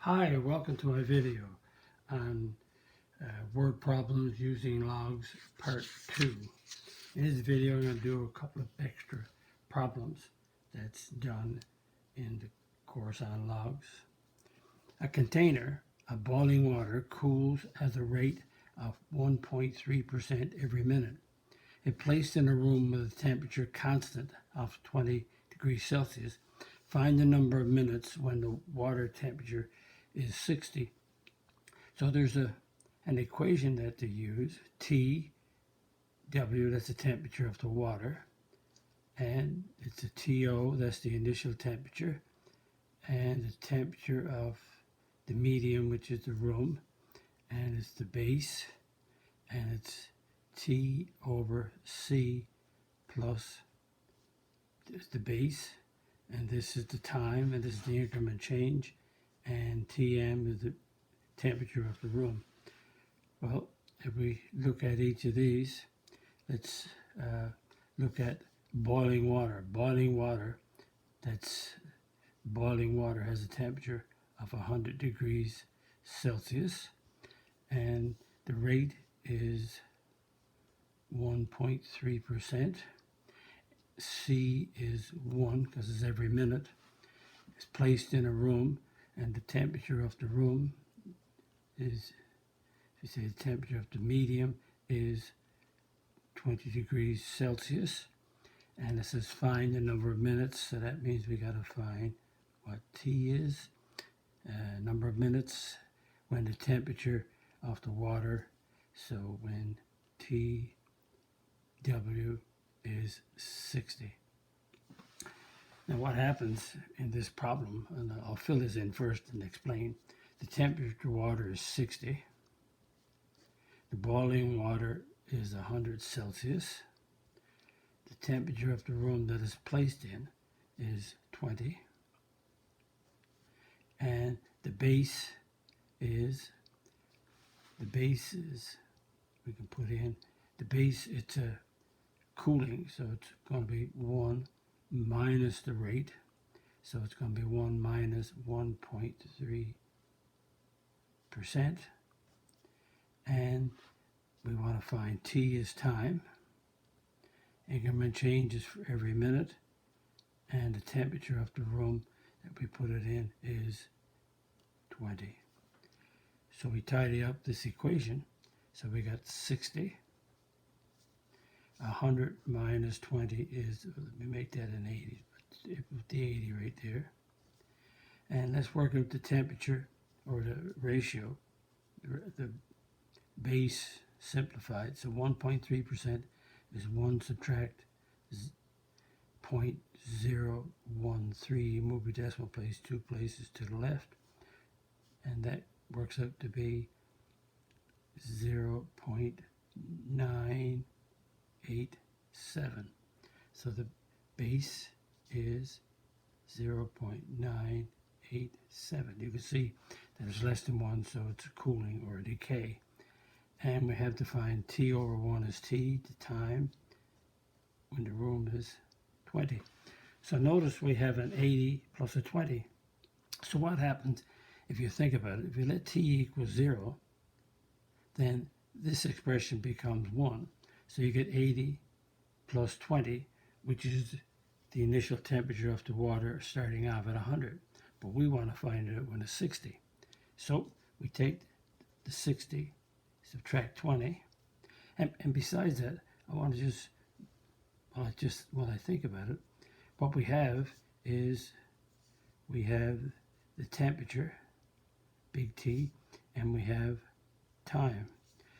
Hi, welcome to my video on word problems using logs part 2. In this video I'm going to do a couple of extra problems that's done in the course on logs. A container of boiling water cools at a rate of 1.3% every minute. If placed in a room with a temperature constant of 20 degrees Celsius, find the number of minutes when the water temperature is 60. So there's an equation that they use, T, W, that's the temperature of the water, and it's a TO, that's the initial temperature, and the temperature of the medium, which is the room, and it's the base, and it's T over C plus the base, and this is the time, and this is the increment change, and Tm is the temperature of the room. Well, if we look at each of these, let's look at boiling water. Boiling water has a temperature of 100 degrees Celsius, and the rate is 1.3%. C is 1 because it's every minute. It's placed in a room, and the temperature of the room is, if you say the temperature of the medium is 20 degrees Celsius, and it says find the number of minutes, so that means we got to find what T is, number of minutes when the temperature of the water, so when TW is 60. Now what happens in this problem, and I'll fill this in first and explain. The temperature of the water is 60. The boiling water is 100 Celsius. The temperature of the room that is placed in is 20. And the base is, we can put in, the base, it's a cooling, so it's going to be 1 minus the rate, so it's going to be 1 minus 1.3%, and we want to find T is time, increment changes for every minute, and the temperature of the room that we put it in is 20. So we tidy up this equation, so we got 60. 100 minus 20 is, let me make that an 80, put the 80 right there. And let's work out the temperature, or the ratio, the base simplified. So 1.3% is 1 subtract 0.013, move your decimal place 2 places to the left, and that works out to be 0.987. So the base is 0.987. You can see that it's less than 1, so it's a cooling or a decay. And we have to find T over 1 is T, the time, when the room is 20. So notice we have an 80 plus a 20. So what happens if you think about it? If you let T equal 0, then this expression becomes 1. So you get 80 plus 20, which is the initial temperature of the water starting off at 100. But we want to find it when it's 60. So we take the 60, subtract 20, and besides that, I want to just when I think about it, what we have is we have the temperature, big T, and we have time.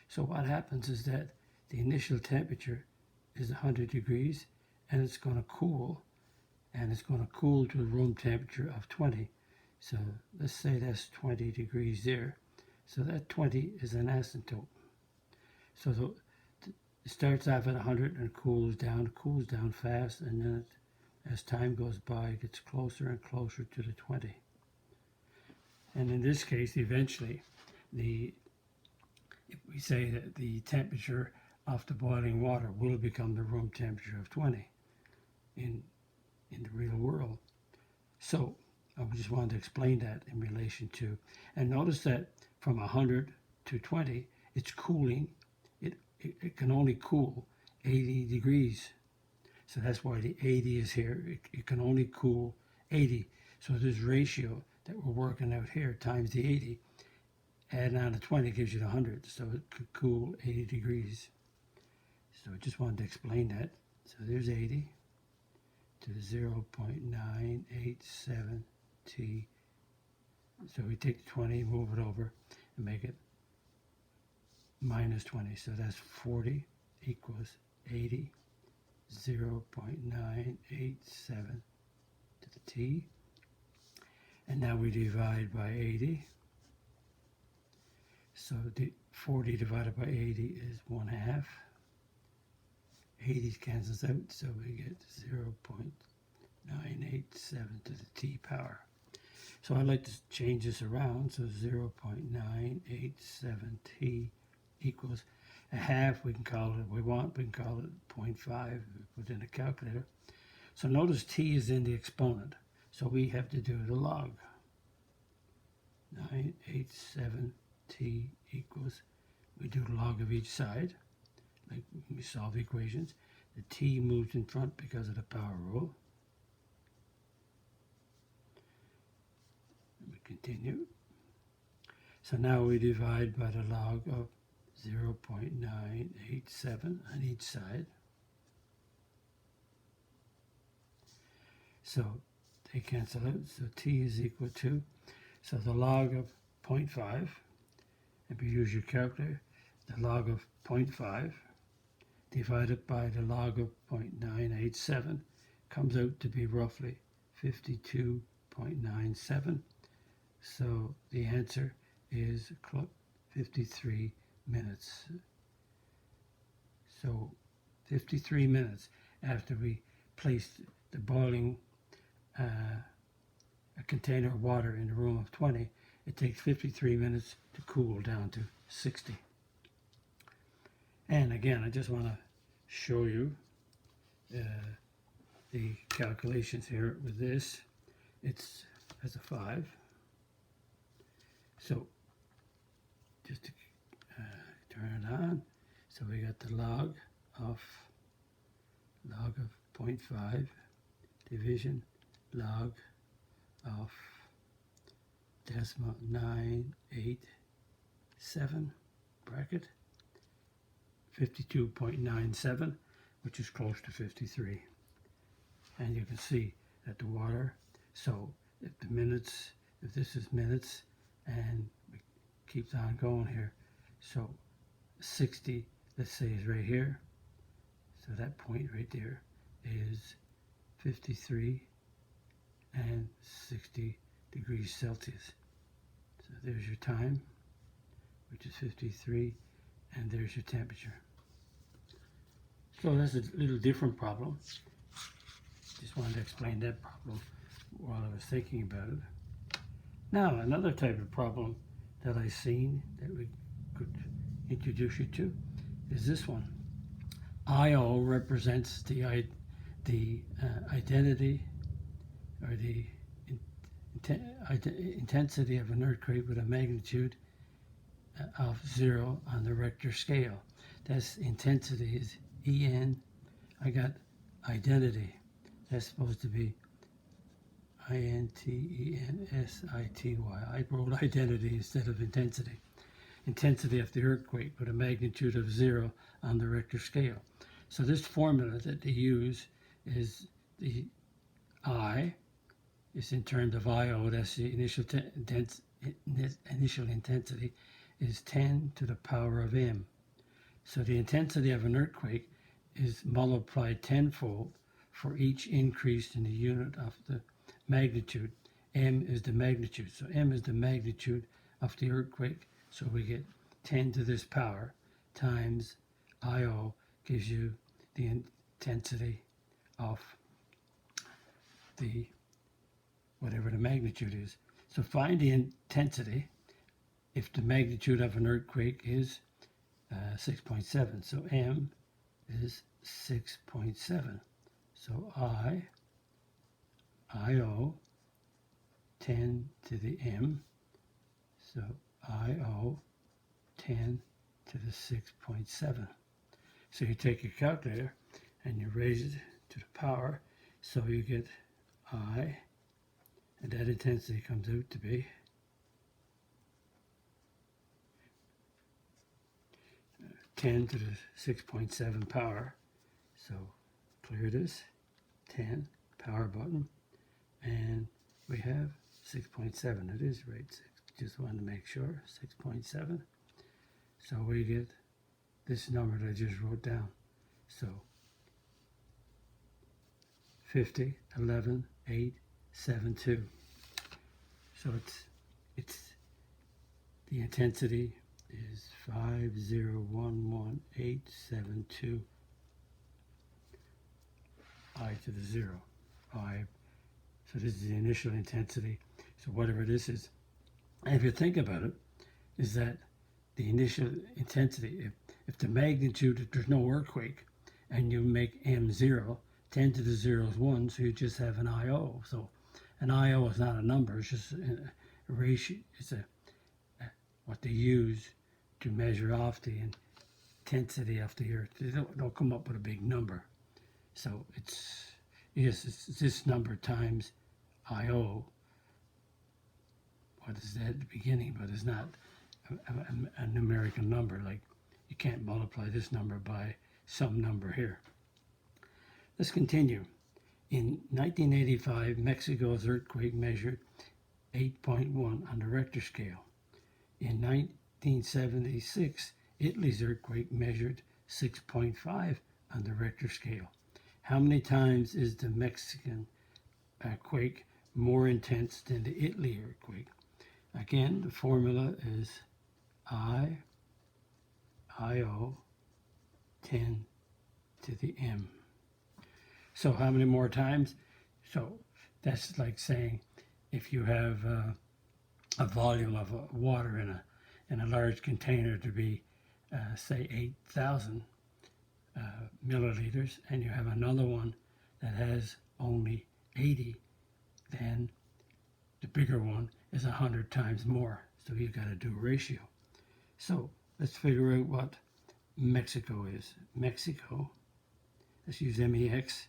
So what happens is that the initial temperature is 100 degrees, and it's going to cool, and it's going to cool to a room temperature of 20. So let's say that's 20 degrees there. So that 20 is an asymptote. So it starts off at 100 and cools down fast, and then as time goes by, it gets closer and closer to the 20. And in this case, eventually, if we say that the temperature of the boiling water will become the room temperature of 20 in the real world. So I just wanted to explain that in relation to, and notice that from 100 to 20, it's cooling. It can only cool 80 degrees. So that's why the 80 is here. It can only cool 80. So this ratio that we're working out here times the 80, adding on to 20 gives you the 100. So it could cool 80 degrees. So I just wanted to explain that. So there's 80 to the 0.987 T. So we take the 20, move it over, and make it minus 20. So that's 40 equals 80, 0.987 to the T. And now we divide by 80. So the 40 divided by 80 is 1/2. 80 cancels out, so we get 0.987 to the T power. So I'd like to change this around, so 0.987 T equals 1/2. We can call it if we want, we can call it 0.5, put in a calculator. So notice T is in the exponent, so we have to do the log. 987 T equals, we do the log of each side, like when we solve equations. The T moves in front because of the power rule. We continue. So now we divide by the log of 0.987 on each side. So they cancel out, so T is equal to, so the log of 0.5, if you use your calculator, the log of 0.5 divided by the log of 0.987 comes out to be roughly 52.97. So the answer is 53 minutes. So 53 minutes after we placed the boiling a container of water in a room of 20, it takes 53 minutes to cool down to 60. And again, I just want to show you the calculations here with this. It's as a 5. So just to turn it on, so we got the log of 0.5 division log of decimal 987 bracket 52.97, which is close to 53. And you can see that the water, so if the minutes, if this is minutes, and it keeps on going here, so 60, let's say, is right here. So that point right there is 53 and 60 degrees Celsius. So there's your time, which is 53, and there's your temperature. So that's a little different problem. Just wanted to explain that problem while I was thinking about it. Now, another type of problem that I've seen that we could introduce you to is this one. IO represents the identity or the intensity of an earthquake with a magnitude of 0 on the Richter scale. That's intensity is EN. I got identity. That's supposed to be INTENSITY. I wrote identity instead of intensity. Intensity of the earthquake with a magnitude of 0 on the Richter scale. So this formula that they use is the I is in terms of IO, that's the initial intensity, is 10 to the power of M. So the intensity of an earthquake is multiplied tenfold for each increase in the unit of the magnitude. M is the magnitude. So M is the magnitude of the earthquake. So we get 10 to this power times IO gives you the intensity of the whatever the magnitude is. So find the intensity if the magnitude of an earthquake is 6.7. So M is 6.7. So IO 10 to the M. So IO 10 to the 6.7. So you take your calculator and you raise it to the power, so you get I, and that intensity comes out to be 10 to the 6.7 power. So clear this, 10, power button, and we have 6.7. It is right, just wanted to make sure, 6.7. So we get this number that I just wrote down. So 50, 11, 8, 7, 2. So it's the intensity is 5011872 I to the 0. I. So this is the initial intensity. So whatever this is, and if you think about it, is that the initial intensity, if the magnitude, if there's no earthquake, and you make M0, 10 to the 0 is 1, so you just have an IO. So an IO is not a number, it's just a ratio, it's what they use to measure off the intensity of the earth. They don't come up with a big number. So it's this number times IO. What is that at the beginning? But it's not a numerical number. Like, you can't multiply this number by some number here. Let's continue. In 1985, Mexico's earthquake measured 8.1 on the Richter scale. In 1976, Italy's earthquake measured 6.5 on the Richter scale. How many times is the Mexican quake more intense than the Italy earthquake? Again, the formula is IO 10 to the M. So how many more times? So that's like saying if you have a volume of water in a large container to be, say, 8,000 milliliters, and you have another one that has only 80, then the bigger one is 100 times more. So you've got to do a ratio. So let's figure out what Mexico is. Mexico, let's use MEX.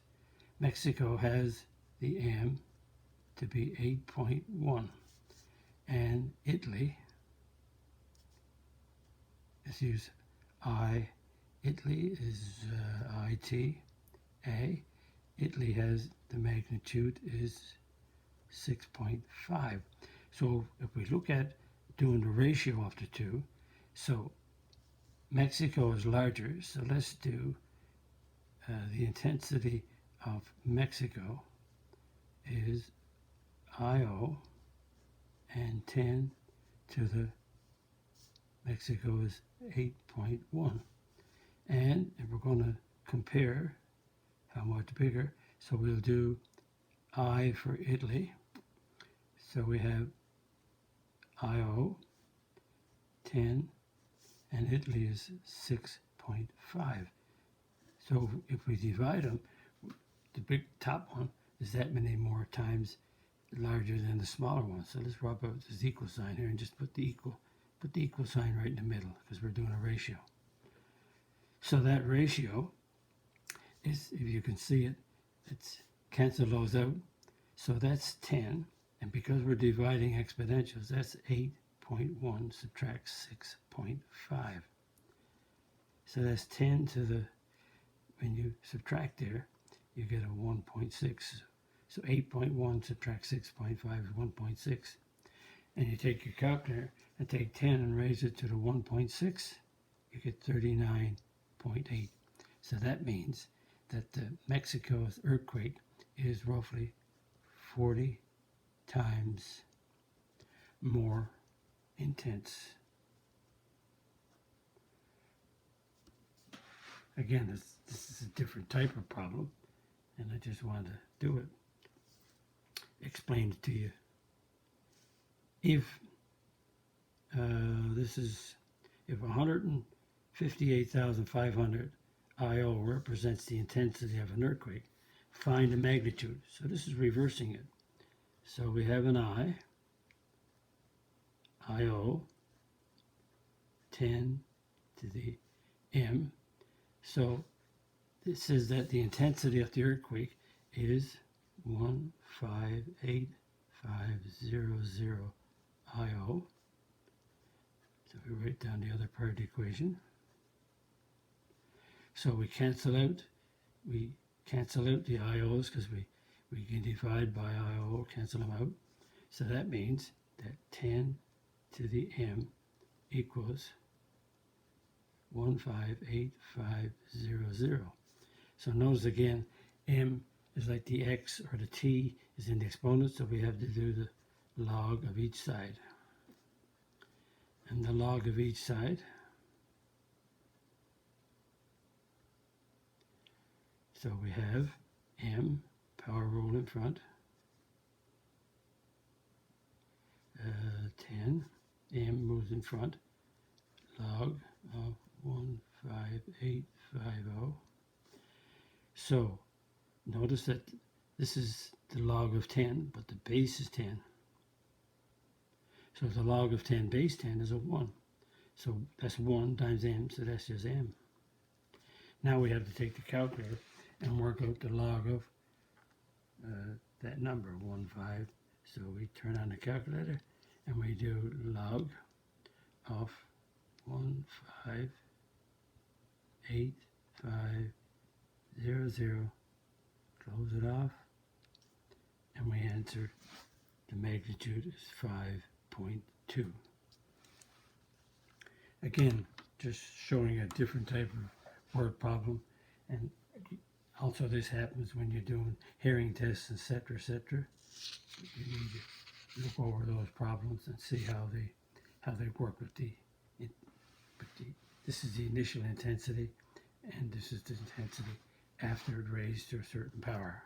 Mexico has the M to be 8.1. And Italy, let's use I. Italy is IT, A. Italy has the magnitude is 6.5. So if we look at doing the ratio of the two, so Mexico is larger, so let's do the intensity of Mexico is IO, and 10 to the Mexico is 8.1. And if we're going to compare how much bigger, so we'll do I for Italy. So we have IO 10, and Italy is 6.5. So if we divide them, the big top one is that many more times larger than the smaller one. So let's rub out this equal sign here and just put the equal sign right in the middle, because we're doing a ratio. So that ratio is, if you can see it, it's cancel those out. So that's 10, and because we're dividing exponentials, that's 8.1 subtract 6.5. So that's 10 to the, when you subtract there, you get a 1.6. So 8.1 subtract 6.5 is 1.6. And you take your calculator and take 10 and raise it to the 1.6, you get 39.8. So that means that the Mexico's earthquake is roughly 40 times more intense. Again, this is a different type of problem, and I just wanted to do it, explain it to you. If if 158,500 IO represents the intensity of an earthquake, find the magnitude. So this is reversing it. So we have an IO, 10 to the M. So it says that the intensity of the earthquake is 158,500 IO. So we write down the other part of the equation. So we cancel out the IOs because we can divide by IO, cancel them out. So that means that 10 to the M equals 158,500. So notice again, M is like the X or the T is in the exponent, so we have to do the log of each side. And the log of each side, so we have M, power rule in front, 10, M moves in front, log of 15850. So notice that this is the log of 10, but the base is 10. So the log of 10 base 10 is a 1. So that's 1 times M, so that's just M. Now we have to take the calculator and work out the log of that number, 1,5. So we turn on the calculator and we do log of 158,500, close it off, and we answer the magnitude is 5.2. Again, just showing a different type of word problem, and also this happens when you're doing hearing tests, etc., etc. You need to look over those problems and see how they work with this is the initial intensity, and this is the intensity after it raised to a certain power.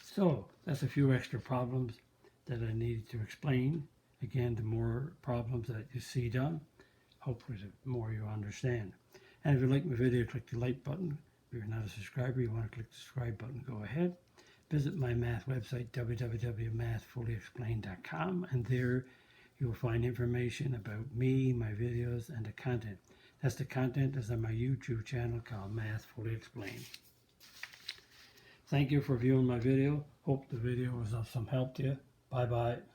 So that's a few extra problems that I needed to explain. Again, the more problems that you see done, hopefully the more you understand. And if you like my video, click the like button. If you're not a subscriber, you want to click the subscribe button, go ahead. Visit my math website, www.mathfullyexplained.com, and there you will find information about me, my videos, and the content. That's the content that's on my YouTube channel called Math Fully Explained. Thank you for viewing my video. Hope the video was of some help to you. Bye-bye.